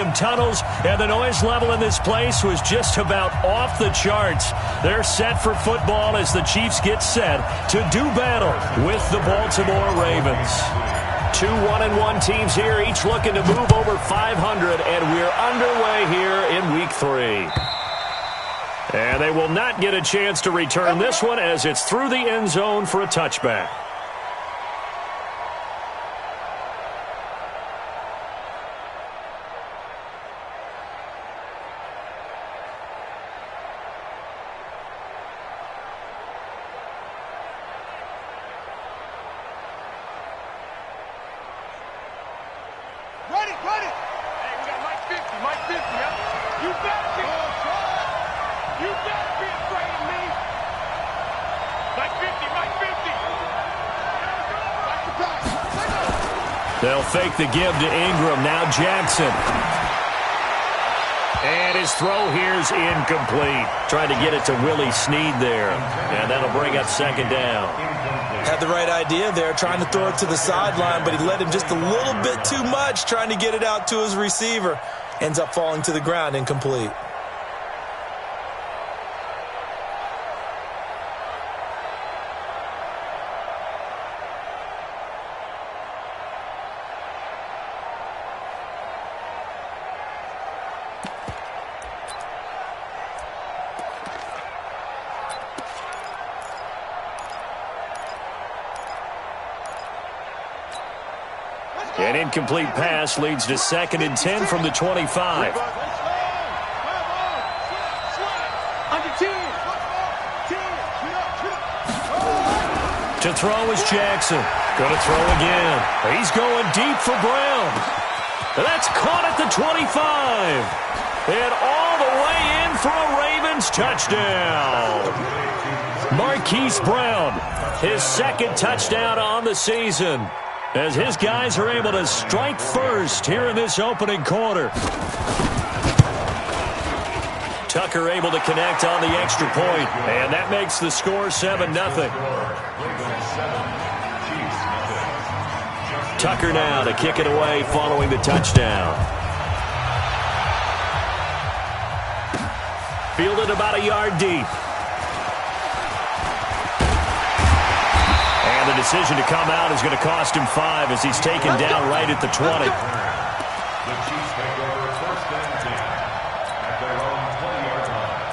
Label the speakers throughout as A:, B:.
A: some tunnels, and the noise level in this place was just about off the charts. They're set for football as the Chiefs get set to do battle with the Baltimore Ravens. 2 1-1 teams here, each looking to move over 500, and we're underway here in Week 3. And they will not get a chance to return this one as it's through the end zone for a touchback. They'll fake the give to Ingram. Now Jackson. And his throw here's incomplete. Trying to get it to Willie Snead there. And that'll bring up second down.
B: Had the right idea there, trying to throw it to the sideline, but he led him just a little bit too much, trying to get it out to his receiver. Ends up falling to the ground, incomplete.
A: An incomplete pass leads to 2nd and 10 from the 25. To throw is Jackson. Going to throw again. He's going deep for Brown. That's caught at the 25. And all the way in for a Ravens touchdown. Marquise Brown, his 2nd touchdown on the season, as his guys are able to strike first here in this opening quarter. Tucker able to connect on the extra point, and that makes the score 7-0. Tucker now to kick it away following the touchdown. Fielded about a yard deep. The decision to come out is going to cost him 5 as he's taken down right at the 20.
C: The Chiefs take over 1st and 10 at their own 20-yard line.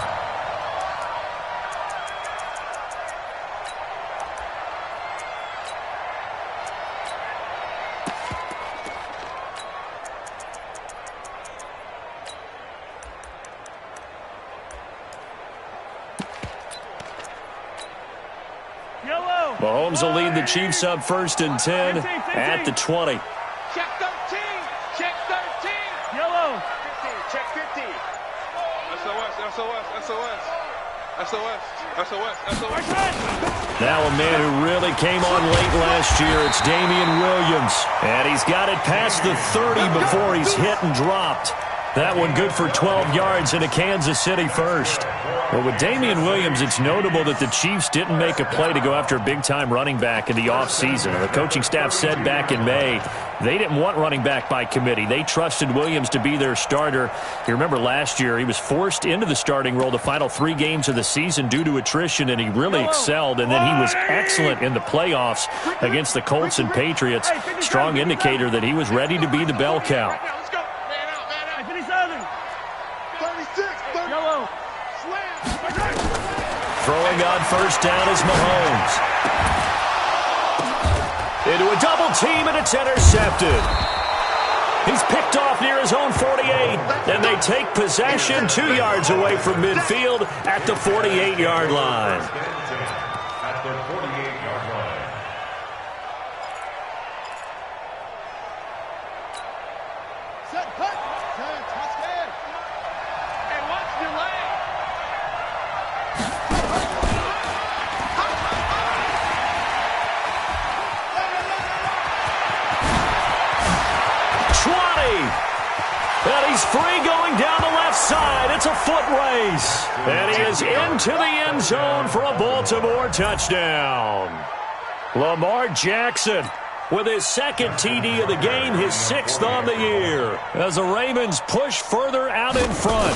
A: Mahomes will lead the Chiefs up 1st and 10 at the 20.
D: Check 13. Check 13. Yellow. 15. Check 15. SOS. SOS. SOS. SOS. SOS. SOS.
A: Now a man who really came on late last year, it's Damian Williams. And he's got it past the 30 before he's hit and dropped. That one good for 12 yards in a Kansas City first. Well, with Damian Williams, it's notable that the Chiefs didn't make a play to go after a big-time running back in the offseason. The coaching staff said back in May they didn't want running back by committee. They trusted Williams to be their starter. You remember last year he was forced into the starting role the final 3 games of the season due to attrition, and he really excelled. And then he was excellent in the playoffs against the Colts and Patriots. Strong indicator that he was ready to be the bell cow. Throwing on 1st down is Mahomes. Into a double team, and it's intercepted. He's picked off near his own 48, and they take possession 2 yards away from midfield at the 48-yard line.
C: At their 48-yard line.
D: Set, cut. Touchdown. And watch delay.
A: And he's free going down the left side. It's a foot race. And he is into the end zone for a Baltimore touchdown. Lamar Jackson with his second TD of the game, his 6th on the year, as the Ravens push further out in front.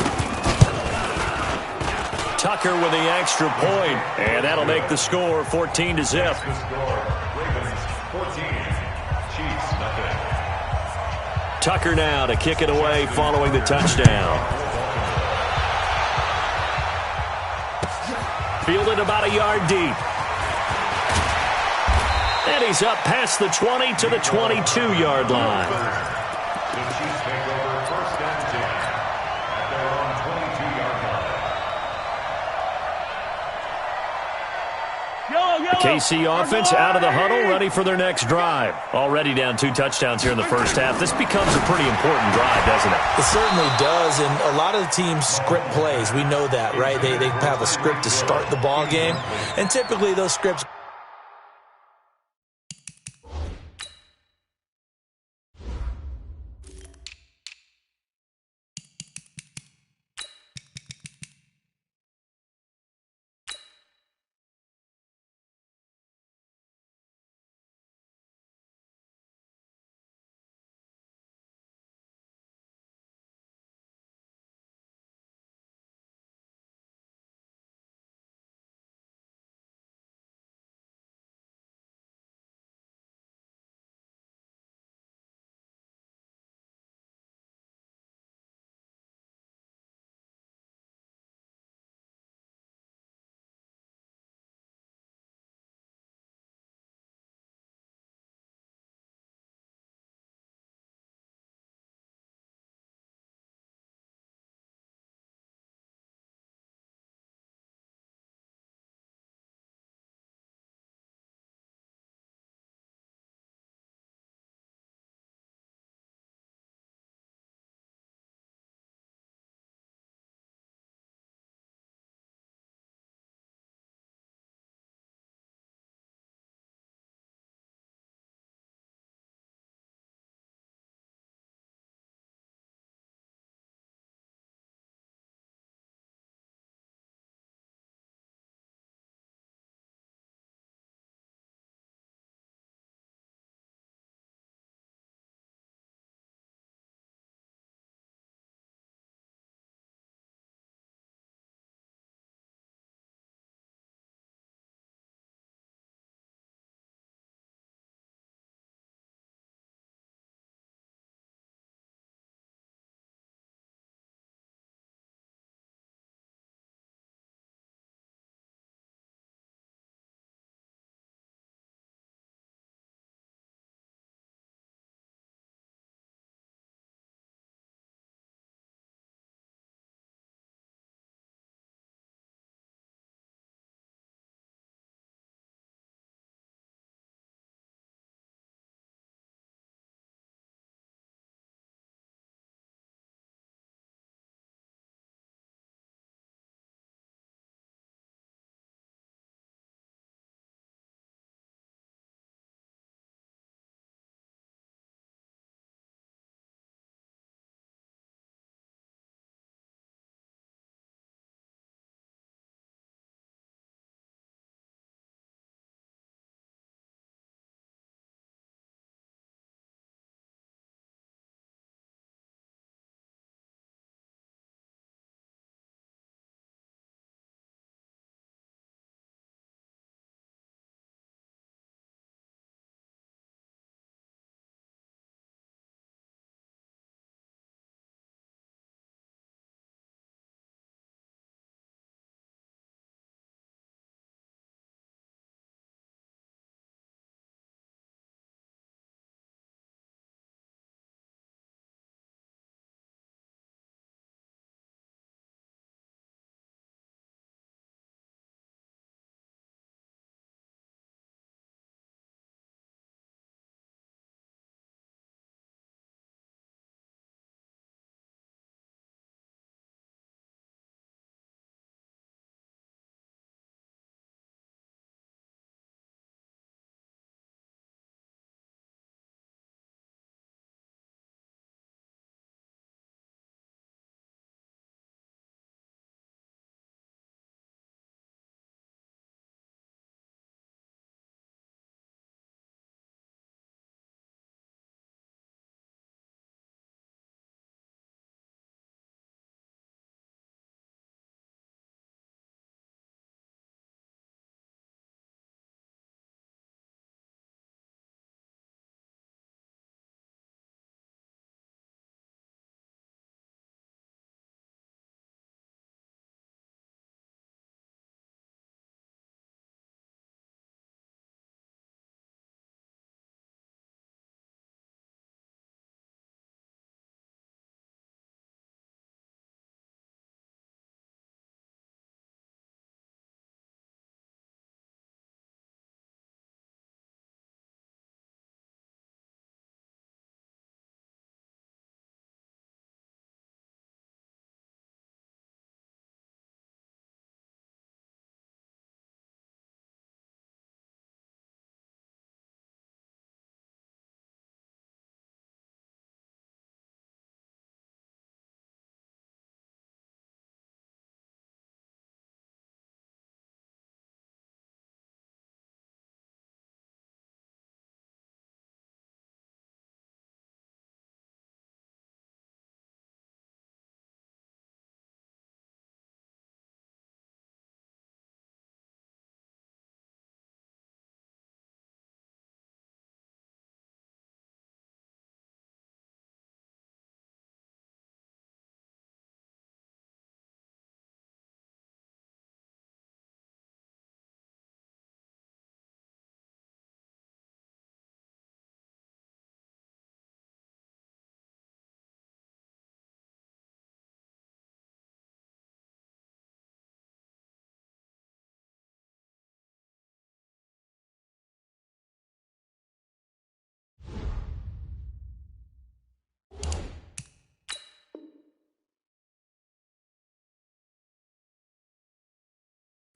A: Tucker with the extra point, and that'll make the score 14-0.
C: Ravens 14, Chiefs nothing.
A: Tucker now to kick it away following the touchdown. Fielded about a yard deep. And he's up past the 20 to the 22-yard line.
C: The Chiefs take over first and 10 at their own 22-yard line.
A: The KC offense out of the huddle, ready for their next drive. Already down 2 touchdowns here in the first half. This becomes a pretty important drive, doesn't it?
B: It certainly does, and a lot of the teams script plays. We know that, right? They have a script to start the ball game, and typically those scripts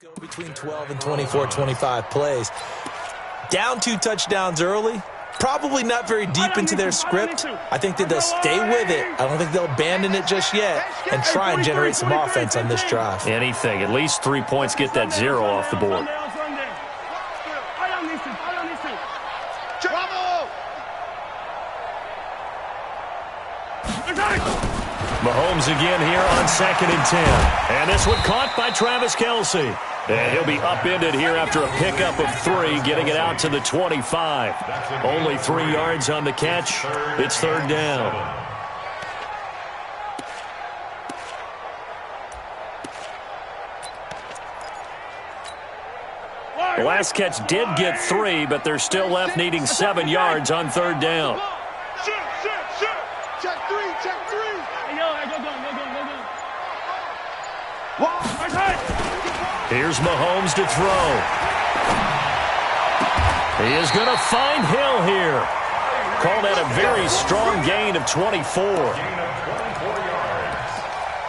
B: Go between 12 and 24, 25 plays. Down 2 touchdowns early. Probably not very deep into their script. I think that they'll stay with it. I don't think they'll abandon it just yet and try and generate some offense on this drive.
A: Anything. At least 3 points, get that 0 off the board. Mahomes again here on 2nd and 10. And this one caught by Travis Kelce. And he'll be upended here after a pickup of 3, getting it out to the 25. Only 3 yards on the catch. It's 3rd down. The last catch did get 3, but they're still left needing 7 yards on 3rd down.
D: Check 3, check 3.
A: Here's Mahomes to throw. He is going to find Hill here. Call that a very strong gain of 24.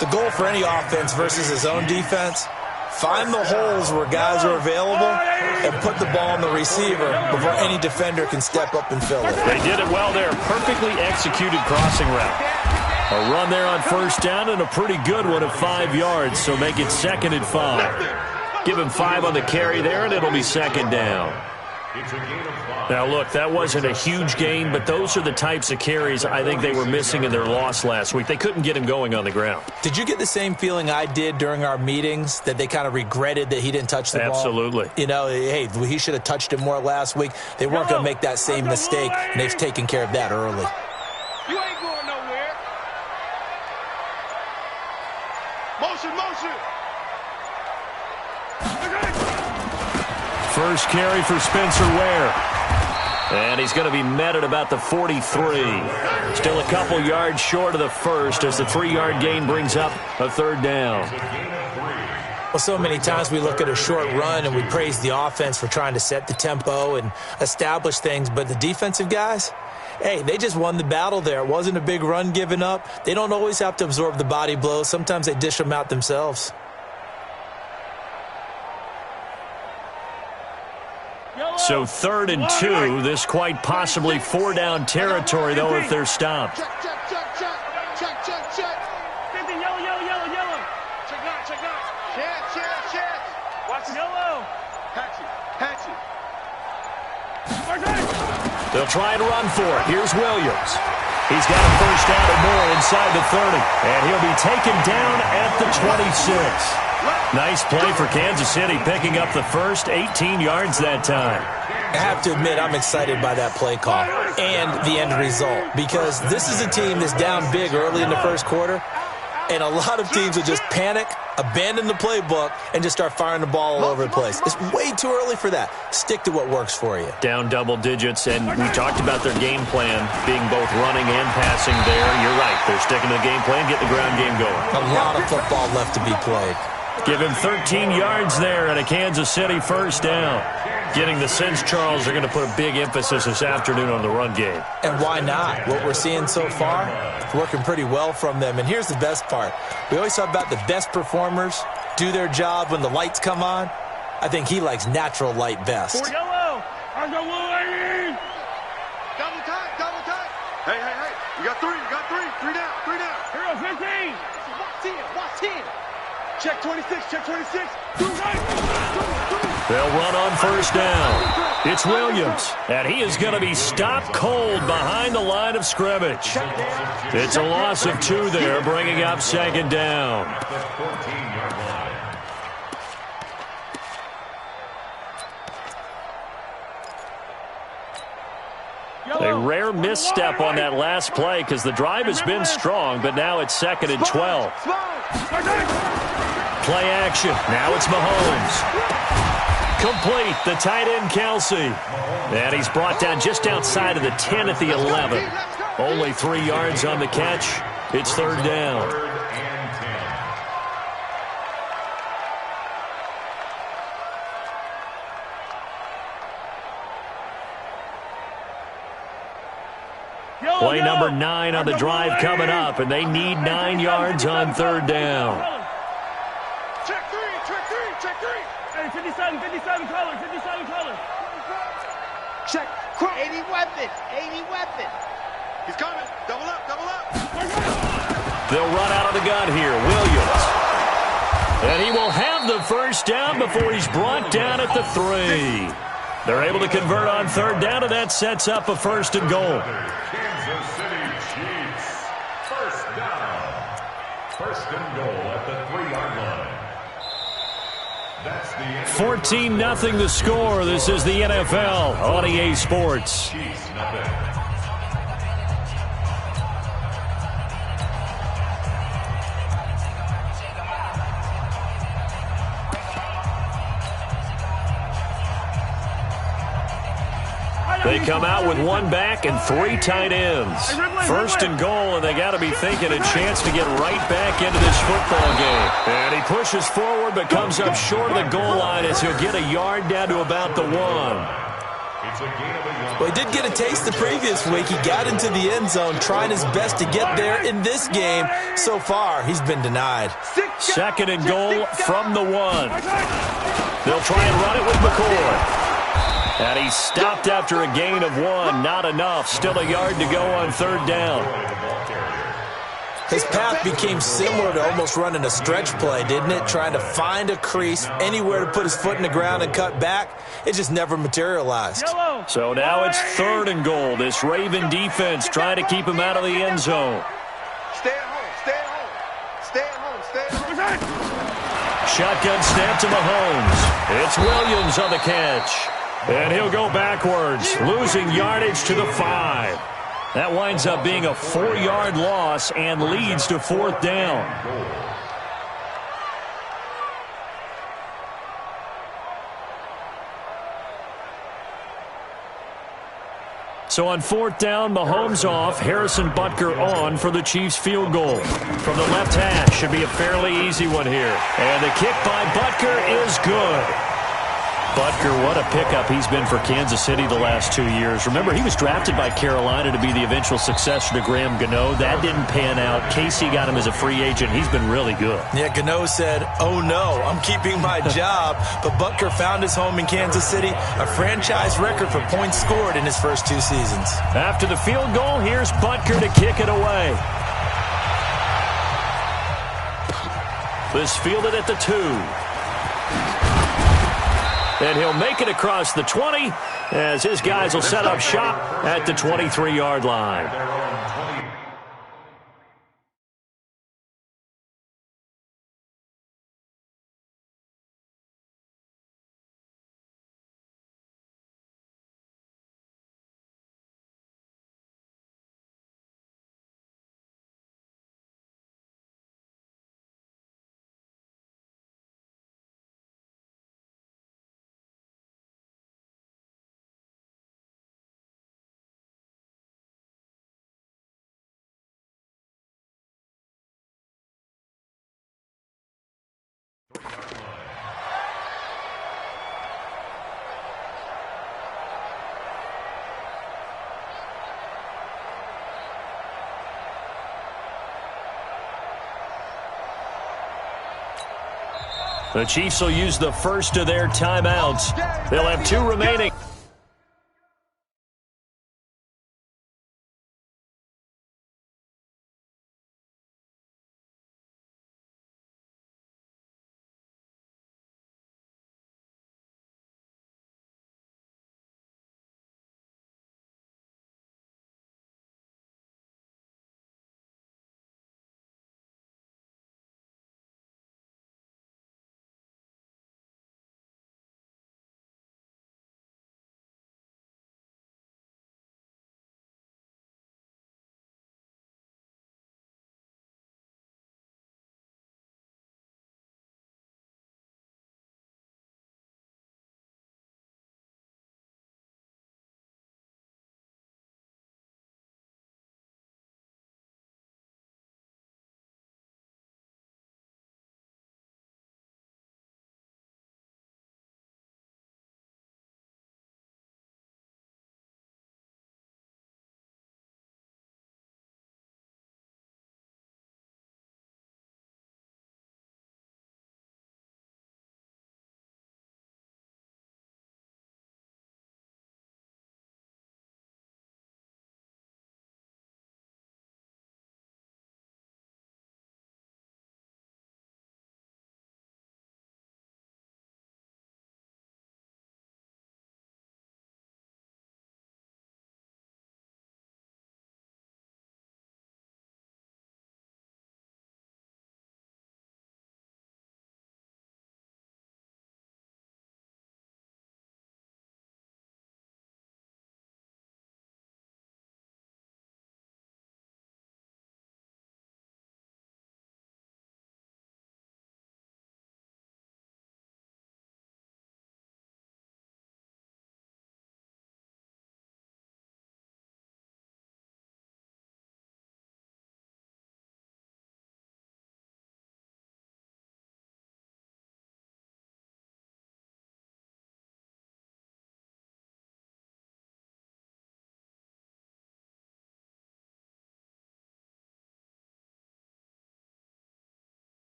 B: The goal for any offense versus his own defense, find the holes where guys are available and put the ball on the receiver before any defender can step up and fill it.
A: They did it well there. Perfectly executed crossing route. A run there on 1st down and a pretty good one of 5 yards, so make it 2nd and 5. Give him 5 on the carry there, and it'll be 2nd down. Now, look, that wasn't a huge gain, but those are the types of carries I think they were missing in their loss last week. They couldn't get him going on the ground.
B: Did you get the same feeling I did during our meetings, that they kind of regretted that he didn't touch the ball?
A: Absolutely.
B: You know, hey, he should have touched it more last week. They weren't going to make that same mistake, and they've taken care of that early.
D: You ain't going nowhere. Motion, motion.
A: First carry for Spencer Ware. And he's going to be met at about the 43. Still a couple yards short of the first as the 3-yard gain brings up a 3rd down.
B: Well, so many times we look at a short run and we praise the offense for trying to set the tempo and establish things, but the defensive guys, hey, they just won the battle there. It wasn't a big run given up. They don't always have to absorb the body blows. Sometimes they dish them out themselves.
A: So 3rd and 2, this quite possibly 4-down territory, though, if they're stopped.
D: Check, check, check, check. Check, check, check. 50, yellow, yellow, yellow, yellow. Check 9, check 9. Chance, chance, chance. Watch it. Yellow. Patch it, patch it.
A: They'll try and run for it. Here's Williams. He's got a 1st down and more inside the 30. And he'll be taken down at the 26. Nice play for Kansas City, picking up the first 18 yards that time.
B: I have to admit, I'm excited by that play call and the end result, because this is a team that's down big early in the first quarter, and a lot of teams will just panic, abandon the playbook, and just start firing the ball all over the place. It's way too early for that. Stick to what works for you.
A: Down double digits, and we talked about their game plan being both running and passing there. You're right. They're sticking to the game plan, getting the ground game going.
B: A lot of football left to be played.
A: Give him 13 yards there and a Kansas City 1st down. Getting the sense, Charles, they're going to put a big emphasis this afternoon on the run game.
B: And why not? What we're seeing so far, working pretty well from them. And here's the best part. We always talk about the best performers do their job when the lights come on. I think he likes natural light best.
D: Yellow. Double time, double time. Hey, hey, hey. You got 3, you got 3. 3 down, 3 down. Hero 15. Watch 10, watch 10. Check 26, check 26.
A: They'll run on 1st down. It's Williams, and he is going to be stopped cold behind the line of scrimmage. It's a loss of 2 there, bringing up 2nd down. A rare misstep on that last play because the drive has been strong, but now it's 2nd and 12. Play action. Now it's Mahomes. Complete. The tight end, Kelce. And he's brought down just outside of the 10 at the 11. Only 3 yards on the catch. It's 3rd down. Play number 9 on the drive coming up, and they need 9 yards on 3rd down.
D: Check 3, check 3, check 3. 57, 57 color, 57 color. Check. 80 weapon, 80 weapon. He's coming. Double up, double up.
A: They'll run out of the gun here. Williams. And he will have the first down before he's brought down at the 3. They're able to convert on third down, and that sets up a first and goal.
C: Kansas City Chiefs. First down. First and goal at the 3-yard line. That's the end.
A: 14-0 the score. This is the NFL on EA Sports.
C: Chiefs, nothing.
A: They come out with one back and 3 tight ends. First and goal, and they got to be thinking a chance to get right back into this football game. And he pushes forward but comes up short of the goal line as he'll get a yard down to about the 1.
B: Well, he did get a taste the previous week. He got into the end zone trying his best to get there in this game. So far, he's been denied.
A: Second and goal from the 1. They'll try and run it with McCoy. And he stopped after a gain of 1. Not enough. Still a yard to go on third down.
B: His path became similar to almost running a stretch play, didn't it? Trying to find a crease, anywhere to put his foot in the ground and cut back. It just never materialized.
A: So now it's third and goal. This Raven defense trying to keep him out of the end zone.
D: Stay at home, stay at home. Stay at home, stay at home.
A: Shotgun snap to Mahomes. It's Williams on the catch. And he'll go backwards, losing yardage to the 5. That winds up being a 4-yard loss and leads to fourth down. So on fourth down, Mahomes off, Harrison Butker on for the Chiefs field goal. From the left hash, should be a fairly easy one here. And the kick by Butker is good. Butker, what a pickup he's been for Kansas City the last 2 years. Remember, he was drafted by Carolina to be the eventual successor to Graham Gano. That didn't pan out. Casey got him as a free agent. He's been really good.
B: Yeah, Gano said, oh no, I'm keeping my job. But Butker found his home in Kansas City, a franchise record for points scored in his first 2 seasons.
A: After the field goal, here's Butker to kick it away. This fielded at the 2. And he'll make it across the 20 as his guys will set up shop at the 23-yard line. The Chiefs will use the first of their timeouts. They'll have 2 remaining.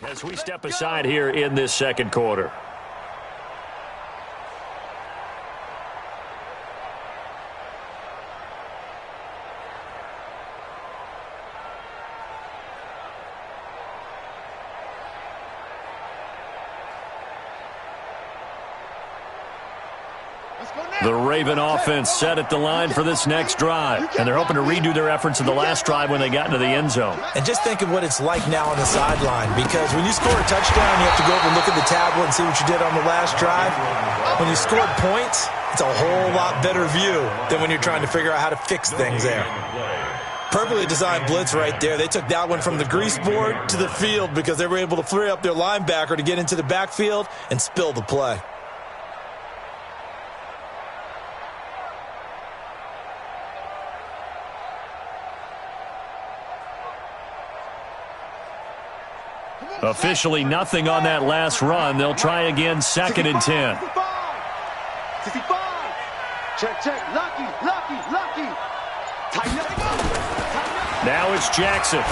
A: as we step aside here in this second quarter. The Raven offense set at the line for this next drive, and they're hoping to redo their efforts in the last drive when they got into the end zone.
B: And just think of what it's like now on the sideline, because when you score a touchdown, you have to go over and look at the tablet and see what you did on the last drive. When you scored points, it's a whole lot better view than when you're trying to figure out how to fix things there. Perfectly designed blitz right there. They took that one from the grease board to the field because they were able to free up their linebacker to get into the backfield and spill the play.
A: Officially nothing on that last run. They'll try again, 2nd and 10.
D: 65. Check. Lucky. Tighten up.
A: Now it's Jackson.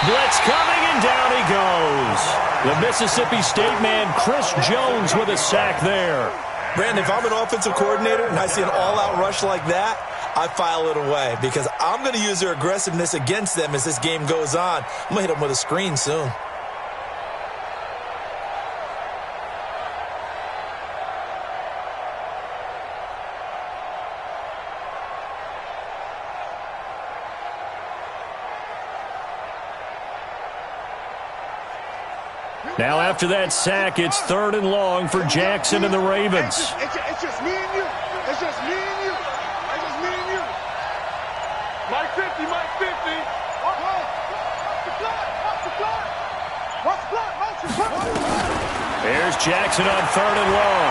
A: Blitz coming, and down he goes. The Mississippi State man, Chris Jones, with a sack there.
B: Brandon, if I'm an offensive coordinator and I see an all-out rush like that, I file it away because I'm going to use their aggressiveness against them as this game goes on. I'm going to hit them with a screen soon.
A: Now after that sack, it's 3rd and long for Jackson and the Ravens.
D: It's just me and you. It's just me and you. It's just me and you. Mike 50. Watch the clock.
A: There's Jackson on 3rd and long.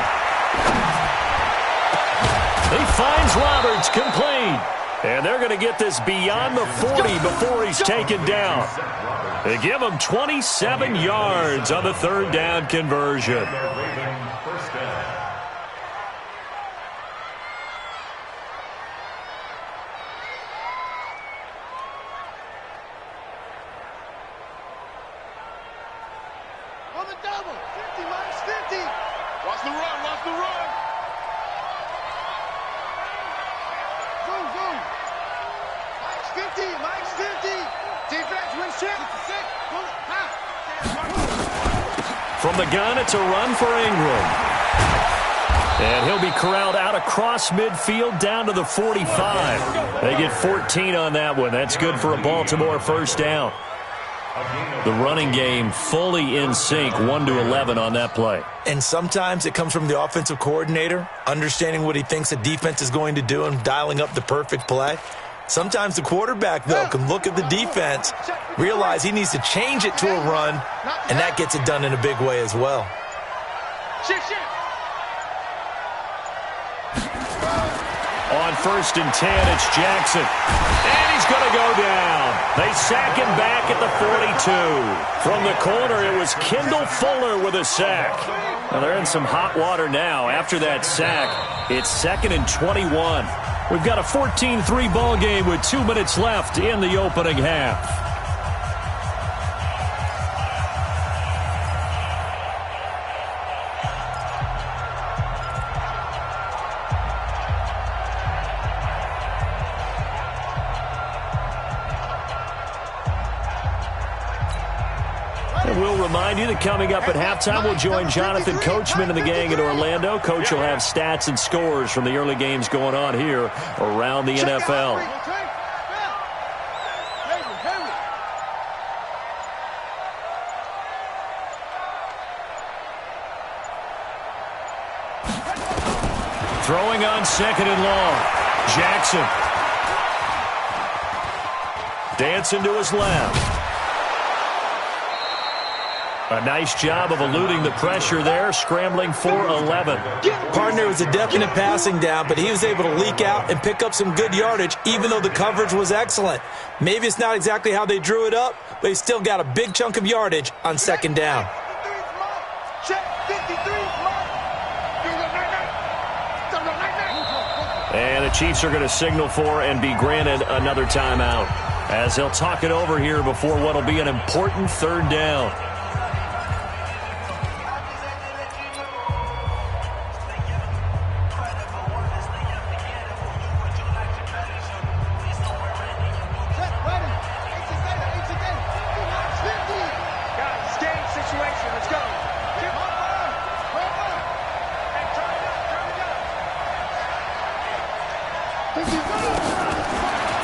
A: He finds Roberts, complete. And they're going to get this beyond the 40 before he's taken down. They give him 27 yards on the 3rd down conversion.
D: On the double. 50, minus 50. Watch the run. Zoom. Minus 50. Defense wins chip.
A: From the gun, it's a run for Ingram. And he'll be corralled out across midfield down to the 45. They get 14 on that one. That's good for a Baltimore 1st down. The running game fully in sync, 1-11 on that play.
B: And sometimes it comes from the offensive coordinator, understanding what he thinks the defense is going to do and dialing up the perfect play. Sometimes the quarterback, though, can look at the defense, realize he needs to change it to a run, and that gets it done in a big way as well.
A: On 1st and 10, it's Jackson. And he's going to go down. They sack him back at the 42. From the corner, it was Kendall Fuller with a sack. Well, they're in some hot water now. After that sack, it's 2nd and 21. We've got a 14-3 ball game with 2 minutes left in the opening half. We'll remind you that coming up at halftime, we'll join Jonathan Coachman and the gang in Orlando. Coach will have stats and scores from the early games going on here around the NFL. Throwing on 2nd and long. Jackson. Dancing to his left. A nice job of eluding the pressure there, scrambling for 11.
B: Partner was a definite passing down, but he was able to leak out and pick up some good yardage, even though the coverage was excellent. Maybe it's not exactly how they drew it up, but he still got a big chunk of yardage on 2nd down.
A: And the Chiefs are going to signal for and be granted another timeout. as they'll talk it over here before what will be an important third down.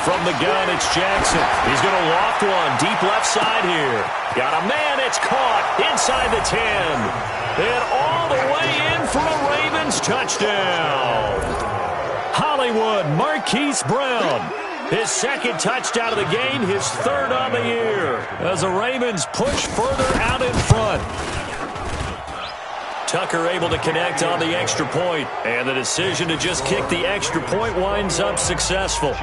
A: From the gun, it's Jackson. He's going to loft one deep left side here. Got a man, it's caught inside the 10. And all the way in for a Ravens touchdown. Hollywood Marquise Brown. His second touchdown of the game, his third on the year. As the Ravens push further out in front. Tucker able to connect on the extra point, and the decision to just kick the extra point winds up successful.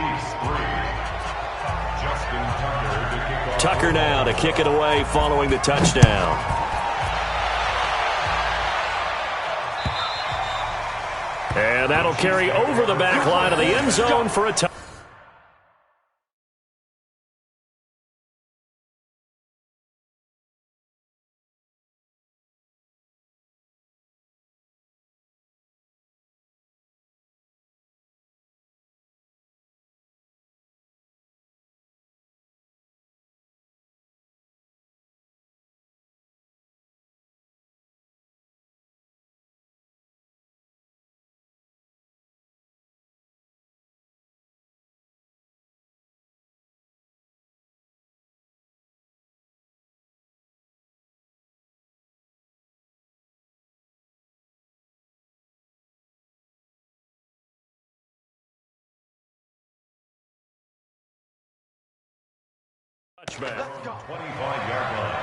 A: Tucker now to kick it away following the touchdown. And that'll carry over the back line of the end zone for a touchdown. Touchback. 25-yard line.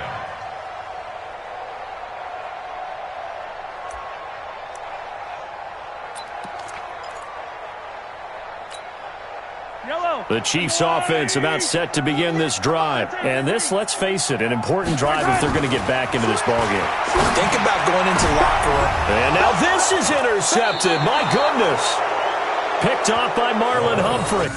D: Yellow.
A: The Chiefs offense about set to begin this drive. And this, let's face it, an important drive if they're going to get back into this ballgame.
B: Think about going into the locker room.
A: And now this is intercepted. My goodness. Picked off by Marlon Humphrey.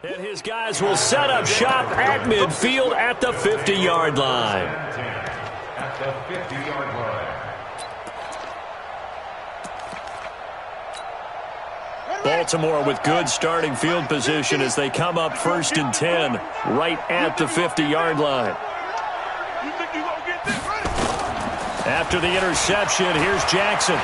A: And his guys will set up shop at midfield at the 50-yard line.
C: At the 50-yard line.
A: Baltimore with good starting field position as they come up 1st and 10 right at the 50-yard line. After the interception, here's Jackson.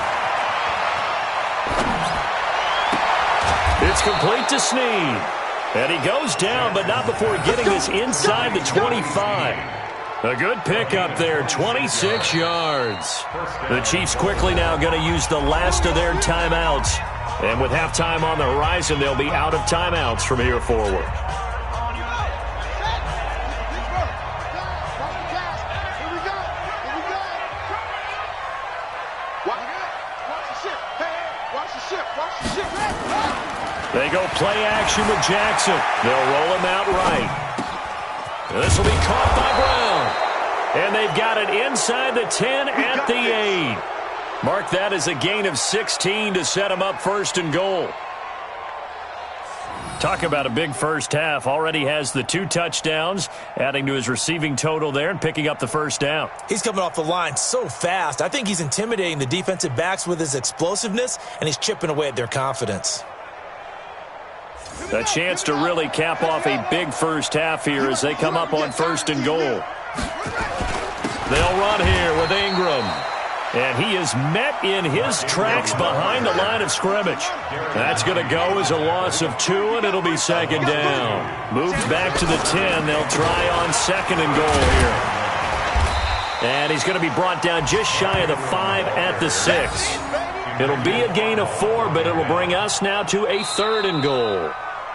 A: It's complete to Snead. And he goes down, but not before getting this inside the 25. A good pickup there, 26 yards. The Chiefs quickly now going to use the last of their timeouts. And with halftime on the horizon, they'll be out of timeouts from here forward. They go play action with Jackson. They'll roll him out right. This will be caught by Brown. And they've got it inside the 10 at the 8. Mark that as a gain of 16 to set him up first and goal. Talk about a big first half. Already has the 2 touchdowns, adding to his receiving total there and picking up the first down.
B: He's coming off the line so fast. I think he's intimidating the defensive backs with his explosiveness, and he's chipping away at their confidence.
A: A chance to really cap off a big first half here as they come up on first and goal. They'll run here with Ingram. And he is met in his tracks behind the line of scrimmage. That's going to go as a loss of 2, and it'll be second down. Moved back to the 10. They'll try on second and goal here. And he's going to be brought down just shy of the 5 at the 6. It'll be a gain of 4, but it'll bring us now to a 3rd and goal.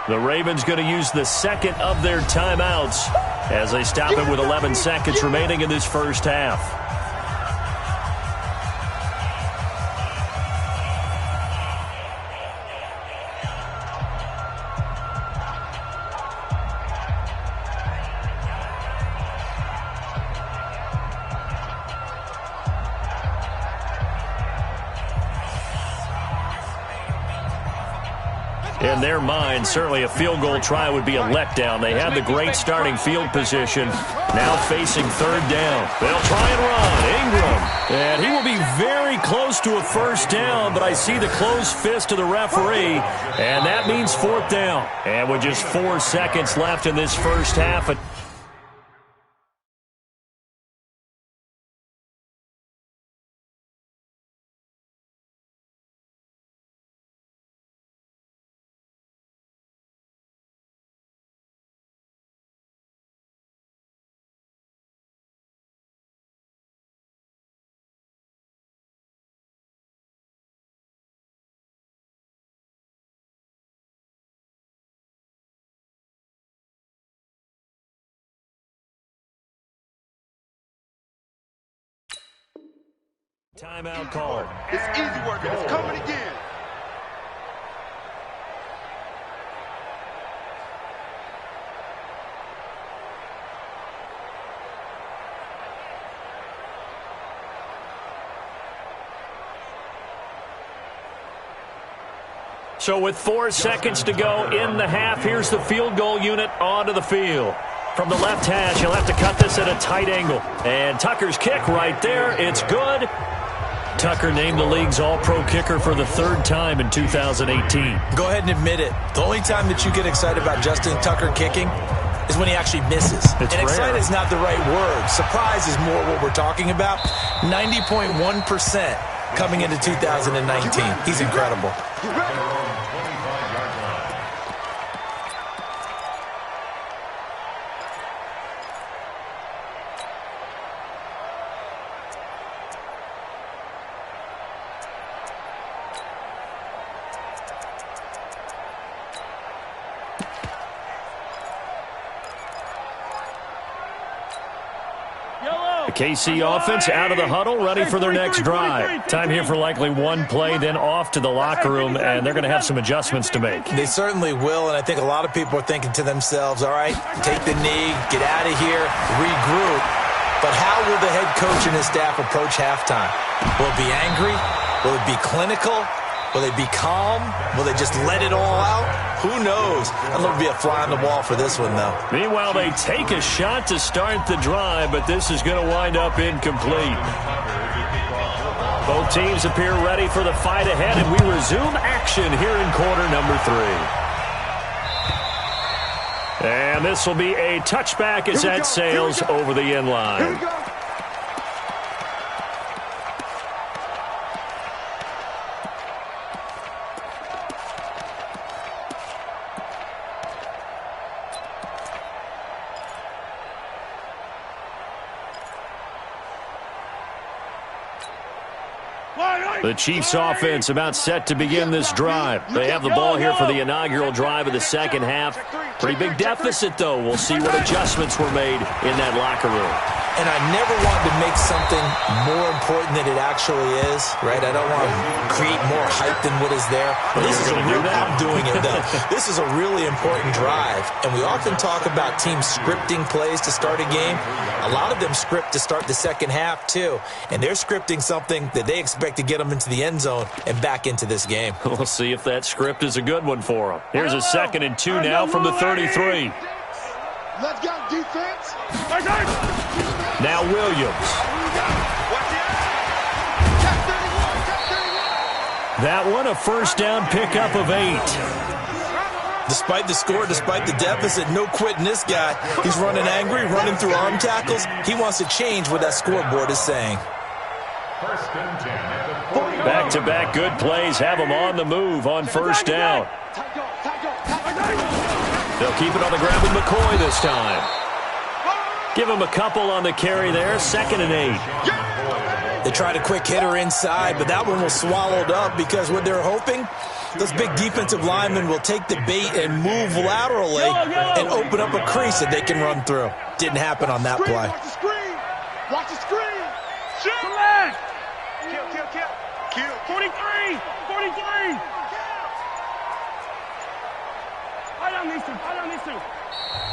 A: The Ravens going to use the second of their timeouts as they stop it with 11 seconds remaining in this first half. In their mind, certainly a field goal try would be a letdown. They had the great starting field position. Now facing 3rd down. They'll try and run. Ingram. And he will be very close to a first down, but I see the closed fist of the referee, and that means 4th down. And with just 4 seconds left in this first half, timeout call.
D: It's easy work. It's coming again.
A: So with 4 seconds to go in the half, here's the field goal unit onto the field. From the left hash, he'll have to cut this at a tight angle. And Tucker's kick right there. It's good. Tucker named the league's all-pro kicker for the 3rd time in 2018.
B: Go ahead and admit it. The only time that you get excited about Justin Tucker kicking is when he actually misses.
A: It's
B: and
A: rare.
B: excited is not the right word. Surprise is more what we're talking about. 90.1% coming into 2019. He's incredible.
A: KC offense out of the huddle, ready for their next drive. Time here for likely one play, then off to the locker room, and they're going to have some adjustments to make.
B: They certainly will, and I think a lot of people are thinking to themselves, all right, take the knee, get out of here, regroup. But how will the head coach and his staff approach halftime? Will it be angry? Will it be clinical? Will they be calm? Will they just let it all out? Who knows? I don't know if it'll be a fly on the wall for this one, though.
A: Meanwhile, they take a shot to start the drive, but this is going to wind up incomplete. Both teams appear ready for the fight ahead, and we resume action here in quarter number 3. And this will be a touchback as that sails over the end line. The Chiefs offense about set to begin this drive. They have the ball here for the inaugural drive of the second half. Pretty big deficit, though. We'll see what adjustments were made in that locker room.
B: And I never wanted to make something more important than it actually is, right? I don't want to create more hype than what is there. But this is a real, I'm doing it, though. This is a really important drive. And we often talk about teams scripting plays to start a game. A lot of them script to start the second half, too. And they're scripting something that they expect to get them into the end zone and back into this game.
A: We'll see if that script is a good one for them. Here's a 2nd and 2 now from the 33.
D: Let's go, defense.
A: Now Williams. That one, a first down pickup of 8.
B: Despite the score, despite the deficit, no quitting this guy. He's running angry, running through arm tackles. He wants to change what that scoreboard is saying.
A: Back-to-back good plays have him on the move on first down. They'll keep it on the ground with McCoy this time. Give him a couple on the carry there, 2nd and 8.
B: They tried a quick hitter inside, but that one was swallowed up because what they're hoping, those big defensive linemen will take the bait and move laterally and open up a crease that they can run through. Didn't happen on that play.
D: Watch the screen. Watch the screen. Shoot. Kill. 43. 43.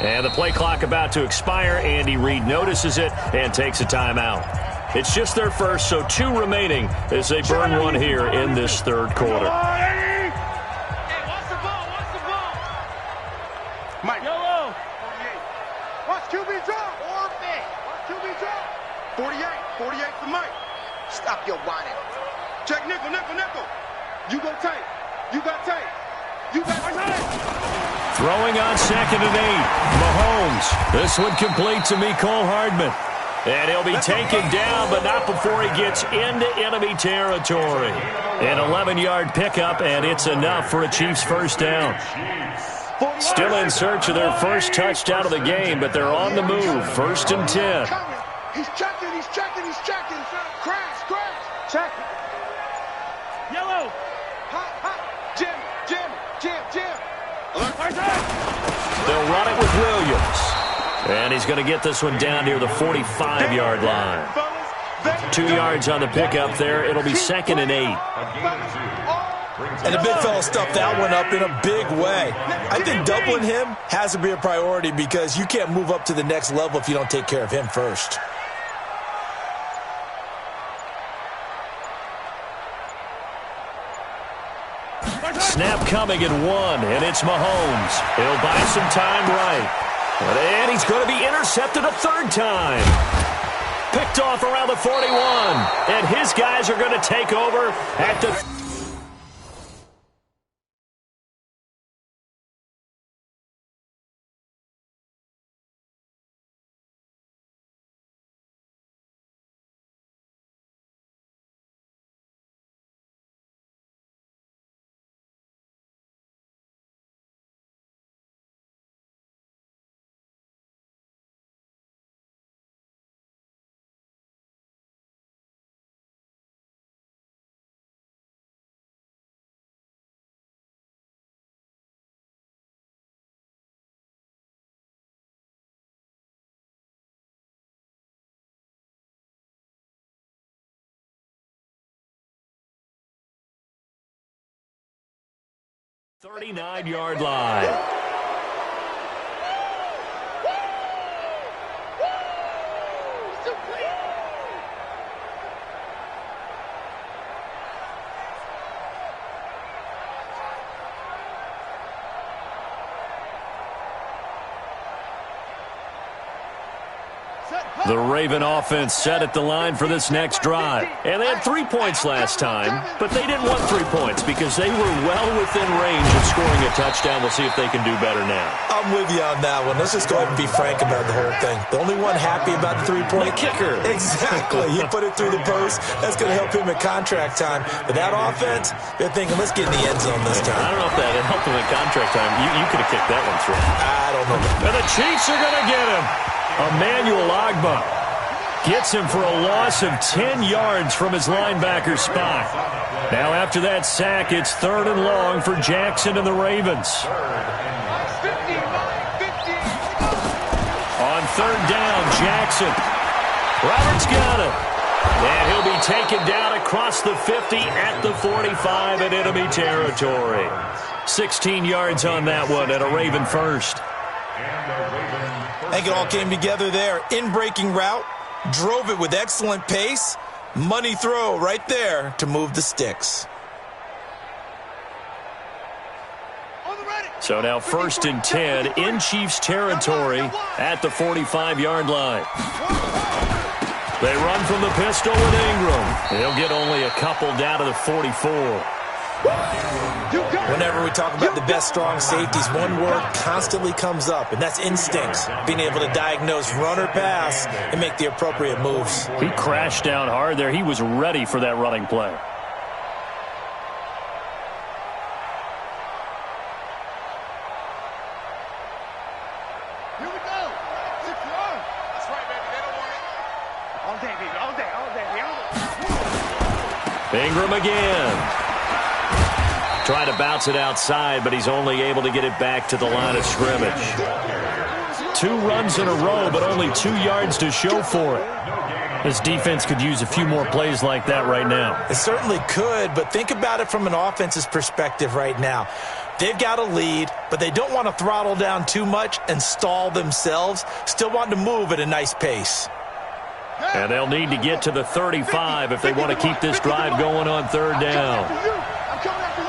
A: And the play clock about to expire. Andy Reid notices it and takes a timeout. It's just their first, so 2 remaining as they burn one here in this third quarter.
D: Hey, watch the ball. Mike. Yellow. 48. Watch QB drop. Watch QB drop. 48 for Mike. Stop your whining. Check nickel. You go tight. You got tight.
A: Throwing on 2nd and 8. Mahomes. This one complete to Mecole Hardman. And he'll be taken down, but not before he gets into enemy territory. An 11-yard pickup, and it's enough for a Chiefs first down. Still in search of their first touchdown of the game, but they're on the move. 1st and 10.
D: He's checking. Crash. Check. Yellow. Hot. Jim.
A: They'll run it with Williams. And he's going to get this one down near the 45-yard line. 2 yards on the pickup there. It'll be 2nd and 8.
B: And the big fella stuffed that one up in a big way. I think doubling him has to be a priority because you can't move up to the next level if you don't take care of him first.
A: Snap coming at 1, and it's Mahomes. He'll buy some time right. And he's going to be intercepted a 3rd time. Picked off around the 41. And his guys are going to take over at the... ...39-yard line. The Raven offense set at the line for this next drive. And they had 3 points last time, but they didn't want 3 points because they were well within range of scoring a touchdown. We'll see if they can do better now.
B: I'm with you on that one. Let's just go ahead and be frank about the whole thing. The only one happy about the 3-point
A: kicker.
B: Exactly. He put it through the post. That's going to help him at contract time. But that offense, they're thinking, let's get in the end zone this time.
A: I don't know if that helped him at contract time. You could have kicked that one through.
B: I don't know.
A: And the Chiefs are going to get him. Emmanuel Ogbah. Gets him for a loss of 10 yards from his linebacker spot. Now after that sack, it's 3rd and long for Jackson and the Ravens. On 3rd down, Jackson. Roberts got it. And he'll be taken down across the 50 at the 45 in enemy territory. 16 yards on that one and a Raven first.
B: I think it all came together there. In-breaking route, drove it with excellent pace. Money throw right there to move the sticks.
A: So now 1st and 10 in Chiefs territory at the 45-yard line. They run from the pistol with Ingram. They'll get only a couple down to the 44.
B: Whenever we talk about the best strong safeties, one word constantly comes up, and that's instincts. Being able to diagnose run or pass and make the appropriate moves.
A: He crashed down hard there. He was ready for that running play.
D: Here we go. 6 yards. That's right, baby. They don't want it. All day, baby. All day. All day.
A: Ingram again. Trying to bounce it outside, but he's only able to get it back to the line of scrimmage. 2 runs in a row, but only 2 yards to show for it. This defense could use a few more plays like that right now.
B: It certainly could, but think about it from an offense's perspective right now. They've got a lead, but they don't want to throttle down too much and stall themselves. Still want to move at a nice pace.
A: And they'll need to get to the 35 if they want to keep this drive going on 3rd down.
D: I'm coming after you.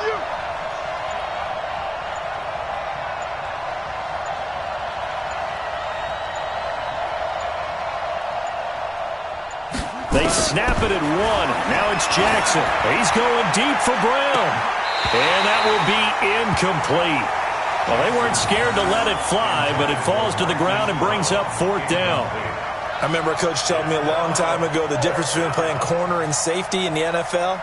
A: They snap it at 1. Now it's Jackson. He's going deep for Brown. And that will be incomplete. Well, they weren't scared to let it fly, but it falls to the ground and brings up 4th down.
B: I remember a coach telling me a long time ago the difference between playing corner and safety in the NFL.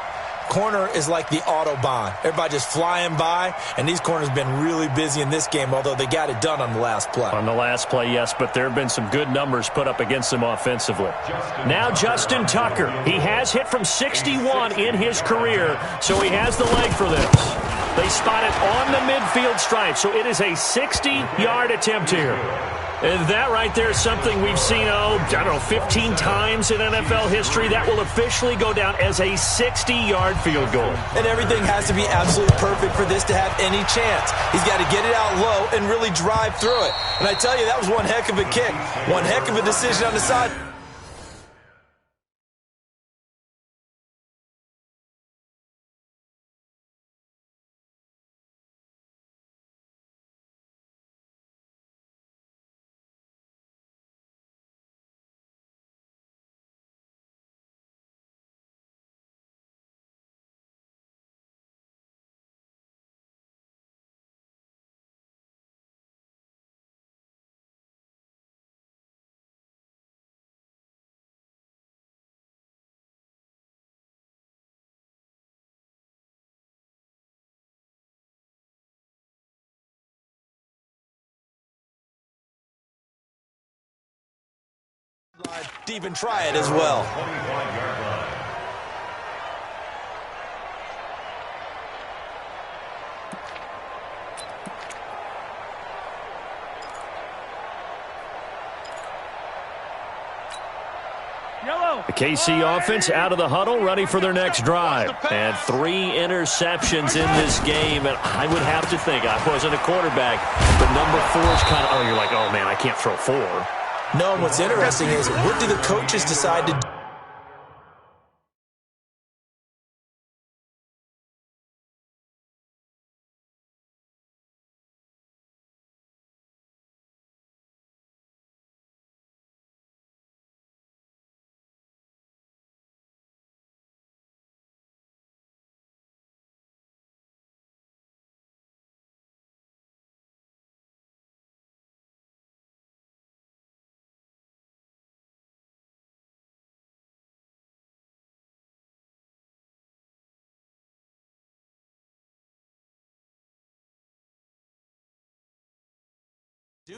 B: Corner is like the Autobahn. Everybody just flying by, and these corners have been really busy in this game, although they got it done on the last play.
A: On the last play, yes, but there have been some good numbers put up against them offensively. Now Justin Tucker. He has hit from 61 in his career, so he has the leg for this. They spot it on the midfield stripe, so it is a 60-yard attempt here. And that right there is something we've seen, 15 times in NFL history. That will officially go down as a 60-yard field goal.
B: And everything has to be absolutely perfect for this to have any chance. He's got to get it out low and really drive through it. And I tell you, that was one heck of a kick. One heck of a decision on the side. To even try it as well.
A: The KC offense out of the huddle, ready for their next drive. And 3 interceptions in this game. And I would have to think, I wasn't a quarterback, but number 4 is kind of, you're like, oh, man, I can't throw 4.
B: No, and what's interesting is, what do the coaches decide to do?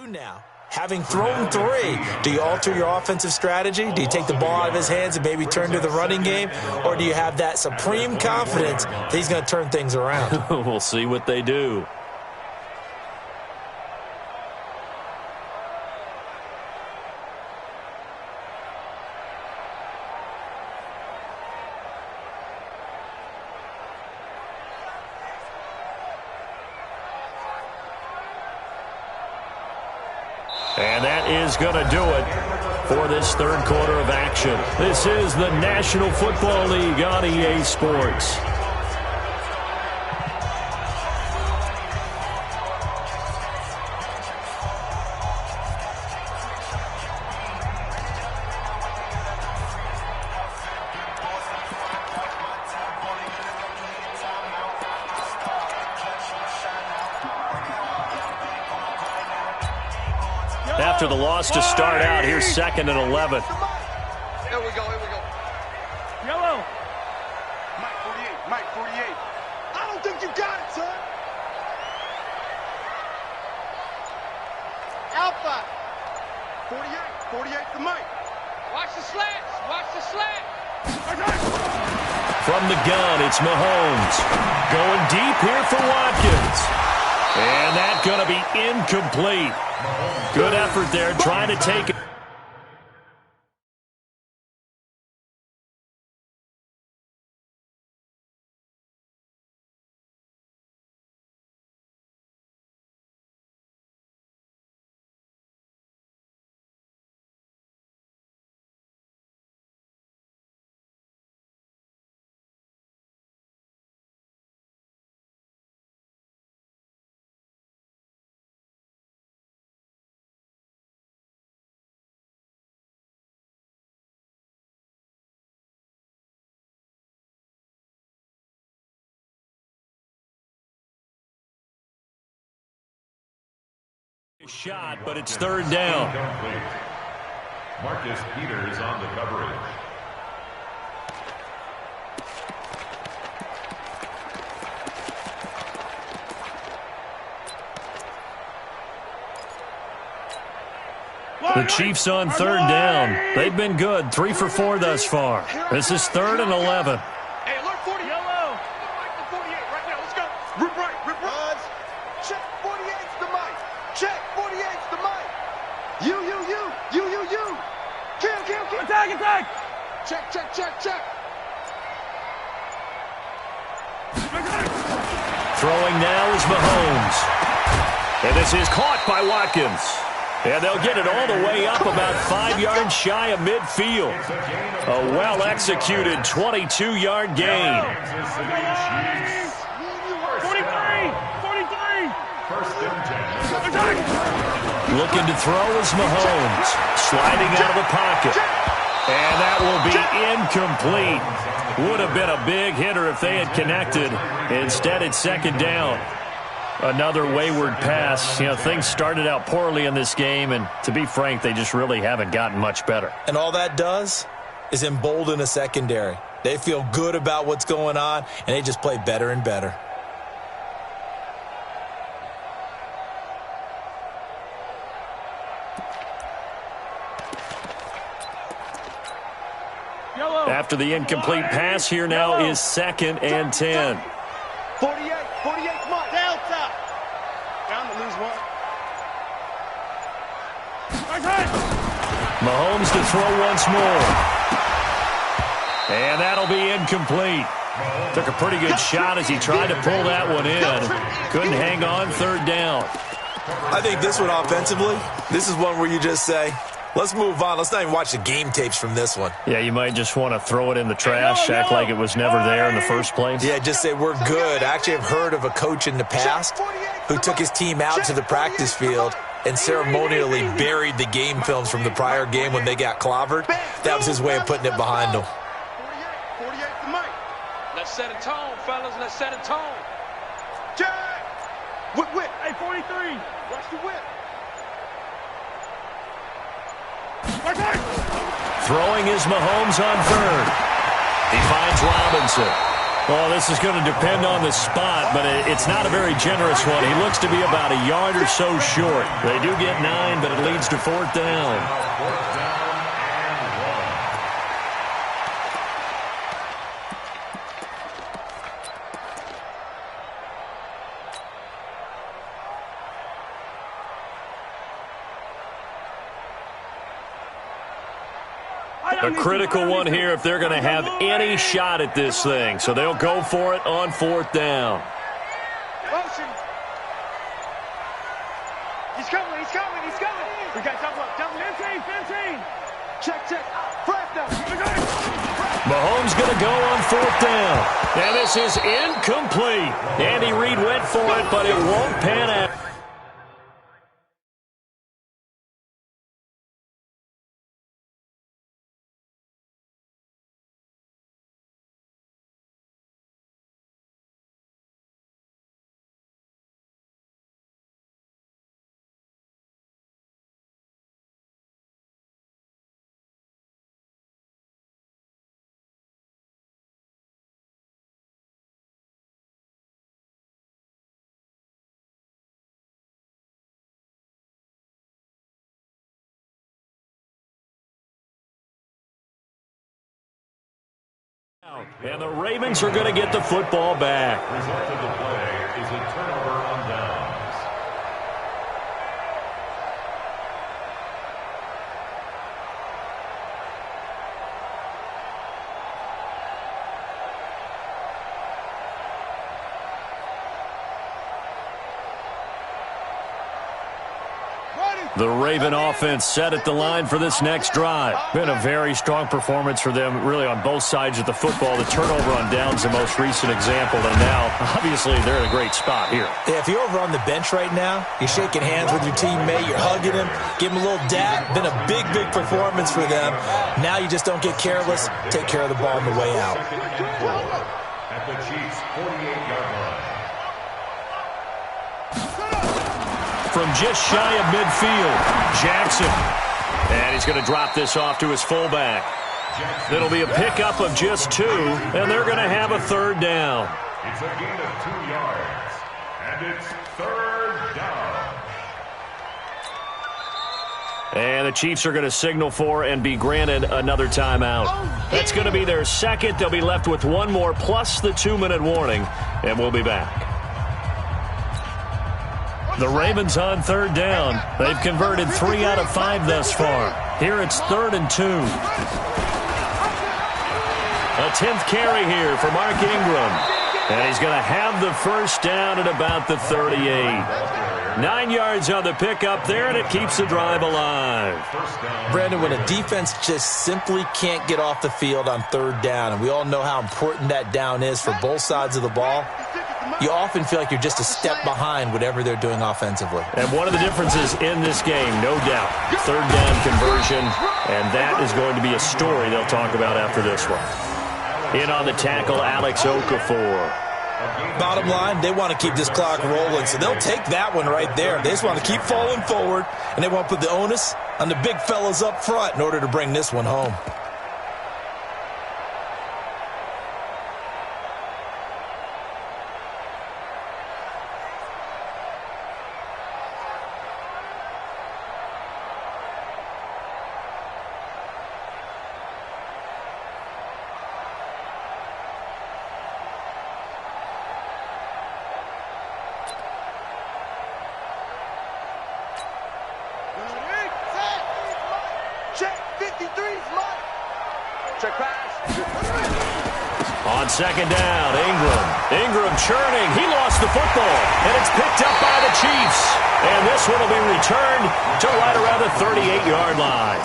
B: Now. Having thrown 3, do you alter your offensive strategy? Do you take the ball out of his hands and maybe turn to the running game? Or do you have that supreme confidence that he's going to turn things around?
A: We'll see what they do. And that is going to do it for this third quarter of action. This is the National Football League on EA Sports. After the loss to start out, here's 2nd and 11.
D: Here we go, here we go.
E: Yellow.
D: Mike 48, Mike 48. I don't think you got it, son. Alpha. 48, 48 to Mike.
E: Watch the slants. Watch the slant.
A: From the gun, it's Mahomes. Going deep here for Watkins. And that's going to be incomplete. Good effort there, trying to take it. Shot, but it's 3rd down.
C: Incomplete. Marcus Peters on the coverage.
A: The Chiefs on 3rd down. They've been good, 3 for 4 thus far. This is 3rd and 11.
D: Hey, alert 40. Yellow. Mike the 48 right now. Let's go. Rip right, rip right. Check 48's the Mike. Check 48's the Mike. You. Kill.
E: Attack.
D: Check.
A: Throwing now is Mahomes. And this is caught by Watkins. And they'll get it all the way up about 5 yards shy of midfield. A well-executed 22-yard gain.
E: 43.
C: First and 10.
A: Looking to throw is Mahomes. Sliding out of the pocket. And that will be incomplete. Would have been a big hitter if they had connected. Instead, it's 2nd down. Another wayward pass. You know, things started out poorly in this game, and to be frank, they just really haven't gotten much better.
B: And all that does is embolden a secondary. They feel good about what's going on, and they just play better and better.
E: Yellow.
A: After the incomplete pass, here now is 2nd and 10.
D: 48 Mike. Delta. Down to lose one.
A: Mahomes to throw once more. And that'll be incomplete. Took a pretty good shot as he tried to pull that one in. Couldn't hang on, 3rd down.
B: I think this one offensively, this is one where you just say, let's move on. Let's not even watch the game tapes from this one.
A: Yeah, you might just want to throw it in the trash, act like it was never there in the first place.
B: Yeah, just say we're good. I actually have heard of a coach in the past who took his team out to the practice field and ceremonially buried the game films from the prior game when they got clobbered. That was his way of putting it behind them.
D: 48 to Mike.
E: Let's set a tone, fellas. Let's set a tone.
D: Jack. Whip.
E: Hey, 43.
D: Watch the whip.
A: Throwing is Mahomes on 3rd. He finds Robinson. Well, this is going to depend on the spot, but it's not a very generous one. He looks to be about a yard or so short. They do get 9, but it leads to 4th down.
C: Fourth down and 1.
A: A critical one here if they're going to have any shot at this thing. So they'll go for it on 4th down.
D: Motion. He's coming, he's coming, he's coming. We got double 15, 15. Check. Flat down.
A: Mahomes going to go on 4th down. And this is incomplete. Andy Reid went for it, but it won't pan out. And the Ravens are going to get the football back.
C: Result of the play is a turnover on downs.
A: The Raven offense set at the line for this next drive. Been a very strong performance for them, really, on both sides of the football. The turnover on downs, the most recent example, and now, obviously, they're in a great spot here.
B: Yeah, if you're over on the bench right now, you're shaking hands with your teammate, you're hugging him, give him a little dap. Been a big performance for them. Now you just don't get careless. Take care of the ball on the way out.
C: At the Chiefs' 48-yard line.
A: From just shy of midfield, Jackson. And he's going to drop this off to his fullback. It'll be a pickup of just 2, and they're going to have a 3rd down.
C: It's a gain of 2 yards, and it's 3rd down.
A: And the Chiefs are going to signal for and be granted another timeout. That's going to be their second. They'll be left with 1 more plus the 2-minute warning, and we'll be back. The Ravens on 3rd down. They've converted 3 out of 5 thus far. Here it's 3rd and 2. A 10th carry here for Mark Ingram. And he's going to have the first down at about the 38. 9 yards on the pickup there, and it keeps the drive alive.
B: Brandon, when a defense just simply can't get off the field on 3rd down, and we all know how important that down is for both sides of the ball, you often feel like you're just a step behind whatever they're doing offensively.
A: And one of the differences in this game, no doubt, 3rd down conversion, and that is going to be a story they'll talk about after this one. In on the tackle, Alex Okafor.
B: Bottom line, they want to keep this clock rolling, so they'll take that one right there. They just want to keep falling forward, and they want to put the onus on the big fellas up front in order to bring this one home.
A: On 2nd down, Ingram churning. He lost the football, and it's picked up by the Chiefs. And this one will be returned to right around the 38-yard line.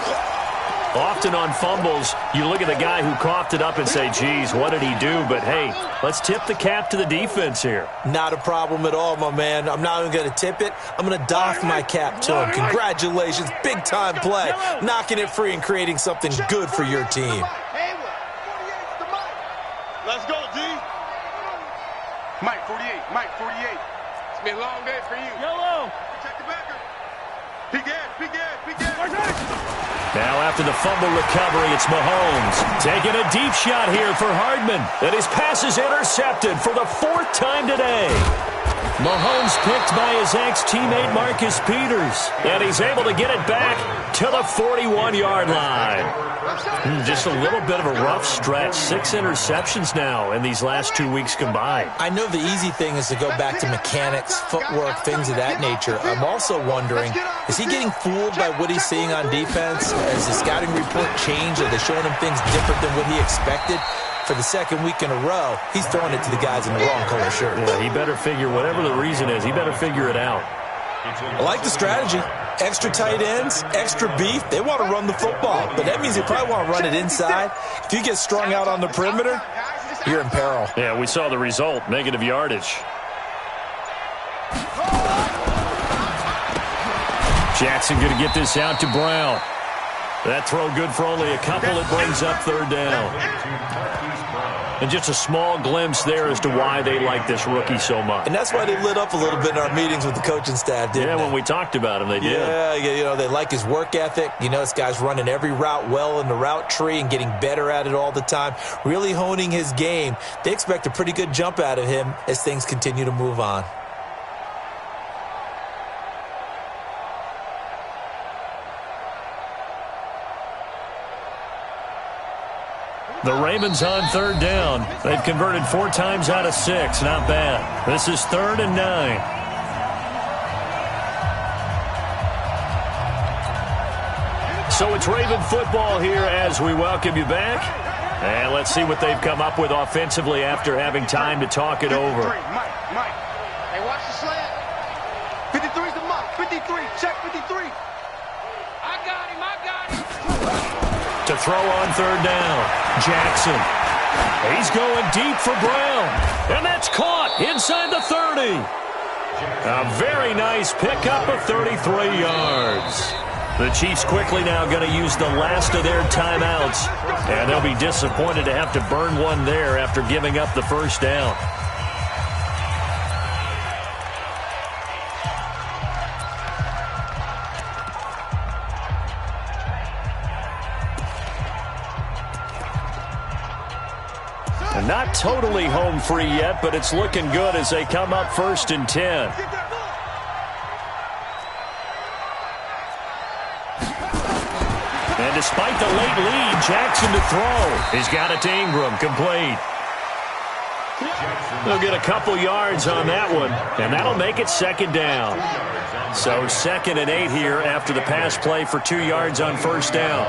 A: Often on fumbles, you look at the guy who coughed it up and say, geez, what did he do? But, hey, let's tip the cap to the defense here.
B: Not a problem at all, my man. I'm not even going to tip it. I'm going to doff my cap to him. Congratulations. Big-time play. Knocking it free and creating something good for your team.
D: Let's go, D. Mike 48. Mike 48. It's been a long day for you.
E: Yellow.
D: Check the backer. Peek in.
A: Now after the fumble recovery, it's Mahomes. Taking a deep shot here for Hardman. And his pass is intercepted for the 4th time today. Mahomes picked by his ex-teammate Marcus Peters. And he's able to get it back to the 41-yard line. Just a little bit of a rough stretch. 6 interceptions now in these last 2 weeks combined.
B: I know the easy thing is to go back to mechanics, footwork, things of that nature. I'm also wondering, is he getting fooled by what he's seeing on defense? Has the scouting report changed? Are they showing him things different than what he expected? For the 2nd week in a row, he's throwing it to the guys in the wrong color shirt.
A: Yeah, he better figure, whatever the reason is, he better figure it out.
B: I like the strategy. Extra tight ends, extra beef. They want to run the football, but that means they probably want to run it inside. If you get strung out on the perimeter, you're in peril.
A: Yeah, we saw the result, negative yardage. Jackson going to get this out to Brown. That throw good for only a couple. It brings up 3rd down. And just a small glimpse there as to why they like this rookie so much.
B: And that's why they lit up a little bit in our meetings with the coaching staff, didn't they?
A: Yeah, when we talked about him, they did.
B: Yeah, you know, they like his work ethic. You know, this guy's running every route well in the route tree and getting better at it all the time, really honing his game. They expect a pretty good jump out of him as things continue to move on.
A: The Ravens on 3rd down. They've converted 4 times out of 6. Not bad. This is 3rd and 9. So it's Raven football here as we welcome you back. And let's see what they've come up with offensively after having time to talk it over.
D: Mike. Hey, watch the slant. 53's the mark. 53. Check 53.
E: I got him.
A: To throw on 3rd down, Jackson. He's going deep for Brown. And that's caught inside the 30. A very nice pickup of 33 yards. The Chiefs quickly now going to use the last of their timeouts. And they'll be disappointed to have to burn one there after giving up the 1st down. Not totally home free yet, but it's looking good as they come up 1st and 10. And despite the late lead, Jackson to throw. He's got it to Ingram, complete. They'll get a couple yards on that one, and that'll make it 2nd down. So 2nd and 8 here after the pass play for 2 yards on 1st down.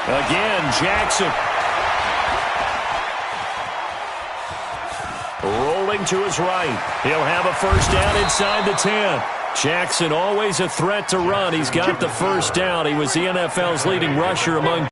A: Again, Jackson. Rolling to his right. He'll have a 1st down inside the 10. Jackson always a threat to run. He's got the 1st down. He was the NFL's leading rusher among